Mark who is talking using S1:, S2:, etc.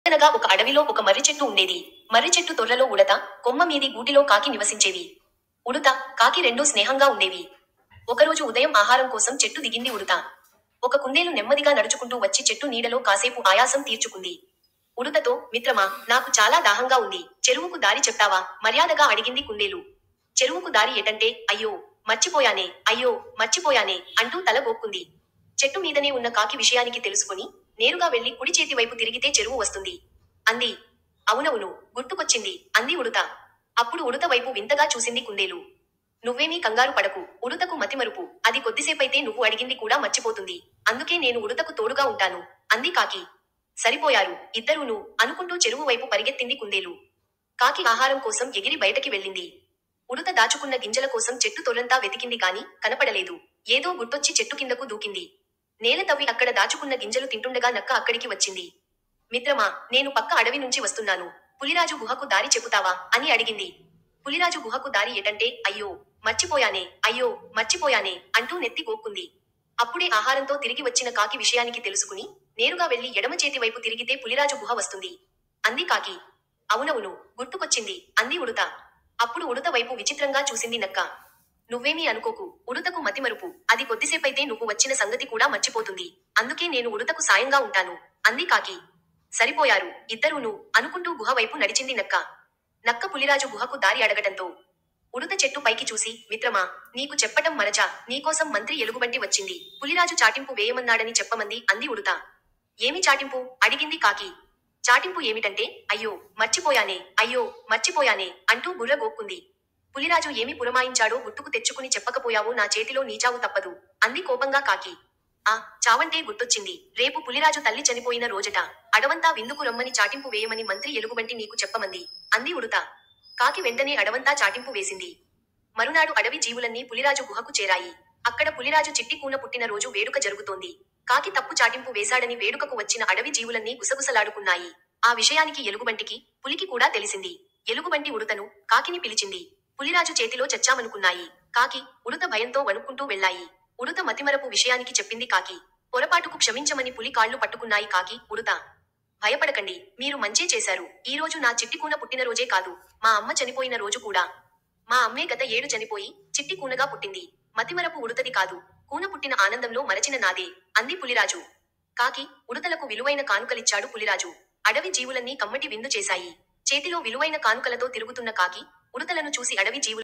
S1: అనగా ఒక అడవిలో ఒక మర్రి చెట్టు ఉండేది. మర్రి చెట్టు తొర్రలో ఉడత, కొమ్మ మీది గూటిలో కాకి నివసించేవి. ఉడుత, కాకి రెండూ స్నేహంగా ఉండేవి. ఒకరోజు ఉదయం ఆహారం కోసం చెట్టు దిగింది ఉడుత. ఒక కుందేలు నెమ్మదిగా నడుచుకుంటూ వచ్చి చెట్టు నీడలో కాసేపు ఆయాసం తీర్చుకుంది. ఉడుతతో, మిత్రమా, నాకు చాలా దాహంగా ఉంది, చెరువుకు దారి చెప్తావా? మర్యాదగా అడిగింది కుందేలు. చెరువుకు దారి ఎటంటే, అయ్యో మర్చిపోయానే అంటూ తల గోక్కుంది. చెట్టు మీదనే ఉన్న కాకి విషయానికి తెలుసుకుని, నేరుగా వెళ్లి కుడి చేతి వైపు తిరిగితే చెరువు వస్తుంది అంది. అవునవును, గుర్తుకొచ్చింది అంది ఉడుత. అప్పుడు ఉడుత వైపు వింతగా చూసింది కుందేలు. నువ్వేమీ కంగారు పడకు, ఉడుతకు మతిమరుపు, అది కొద్దిసేపైతే నువ్వు అడిగింది కూడా మర్చిపోతుంది. అందుకే నేను ఉడుతకు తోడుగా ఉంటాను అంది కాకి. సరిపోయారు ఇద్దరూను అనుకుంటూ చెరువు వైపు పరిగెత్తింది కుందేలు. కాకి ఆహారం కోసం ఎగిరి బయటకి వెళ్ళింది. ఉడుత దాచుకున్న గింజల కోసం చెట్టు తొర్రంతా వెతికింది గాని కనపడలేదు. ఏదో గుర్తొచ్చి చెట్టు కిందకు దూకింది. నేల తవ్వి అక్కడ దాచుకున్న గింజలు తింటుండగా నక్క అక్కడికి వచ్చింది. మిత్రమా, నేను పక్క అడవి నుంచి వస్తున్నాను, పులిరాజు గుహకు దారి చెబుతావా అని అడిగింది. పులిరాజు గుహకు దారి ఎటంటే, అయ్యో మర్చిపోయానే అంటూ నెత్తి గోక్కుంది. అప్పుడే ఆహారంతో తిరిగి వచ్చిన కాకి విషయానికి తెలుసుకుని, నేరుగా వెళ్లి ఎడమ చేతి వైపు తిరిగితే పులిరాజు గుహ వస్తుంది అంది కాకి. అవునవును, గుర్తుకొచ్చింది అంది ఉడుత. అప్పుడు ఉడుత వైపు విచిత్రంగా చూసింది నక్క. నువ్వేమీ అనుకోకు, ఉడుతకు మతిమరుపు, అది కొద్దిసేపైతే నువ్వు వచ్చిన సంగతి కూడా మర్చిపోతుంది. అందుకే నేను ఉడుతకు సాయంగా ఉంటాను అంది కాకి. సరిపోయారు ఇద్దరూను అనుకుంటూ గుహ వైపు నడిచింది నక్క. నక్క పులిరాజు గుహకు దారి అడగటంతో ఉడుత చెట్టు పైకి చూసి, మిత్రమా, నీకు చెప్పటం మరచా, నీకోసం మంత్రి ఎలుగుబంటి వచ్చింది, పులిరాజు చాటింపు వేయమన్నాడని చెప్పమంది అంది ఉడుత. ఏమి చాటింపు అడిగింది కాకి. చాటింపు ఏమిటంటే, అయ్యో మర్చిపోయానే అంటూ బుర్ర గోక్కుంది. పులిరాజు ఏమి పురమాయించాడో గుర్తుకు తెచ్చుకుని చెప్పకపోయావో నా చేతిలో నీచావు తప్పదు అంది కోపంగా కాకి. ఆ చావంటే గుర్తొచ్చింది, రేపు పులిరాజు తల్లి చనిపోయిన రోజట, అడవంతా విందుకు రమ్మని చాటింపు వేయమని మంత్రి ఎలుగుబంటి నీకు చెప్పమంది అంది ఉడుత. కాకి వెంటనే అడవంతా చాటింపు వేసింది. మరునాడు అడవి జీవులన్నీ పులిరాజు గుహకు చేరాయి. అక్కడ పులిరాజు చిట్టి కూన పుట్టిన రోజు వేడుక జరుగుతోంది. కాకి తప్పు చాటింపు వేశాడని వేడుకకు వచ్చిన అడవి జీవులన్నీ గుసగుసలాడుకున్నాయి. ఆ విషయానికి ఎలుగుబంటికి, పులికి కూడా తెలిసింది. ఎలుగుబంటి ఉడుతను, కాకిని పిలిచింది. పులిరాజు చేతిలో చచ్చామనుకున్నాయి. కాకి, ఉడుత భయంతో వణుక్కుంటూ వెళ్లాయి. ఉడుత మతిమరపు విషయానికి చెప్పింది కాకి. పొరపాటుకు క్షమించమని పులి కాళ్ళు పట్టుకున్నాయి కాకి, ఉడుత. భయపడకండి, మీరు మంచే చేశారు. ఈ రోజు నా చిట్టి కూన పుట్టినరోజే కాదు, మా అమ్మ చనిపోయిన రోజు కూడా. మా అమ్మే గత ఏడు చనిపోయి, చిట్టి కూనగా పుట్టింది. మతిమరపు ఉడుతది కాదు, కూన పుట్టిన ఆనందంలో మరచిన నాదే అంది పులిరాజు. కాకి, ఉడుతలకు విలువైన కానుకలిచ్చాడు పులిరాజు. అడవి జీవులన్నీ కమ్మటి విందు చేశాయి. చేతిలో విలువైన కానుకలతో తిరుగుతున్న కాకి, ఉడుతలను చూసి అడవి జీవులు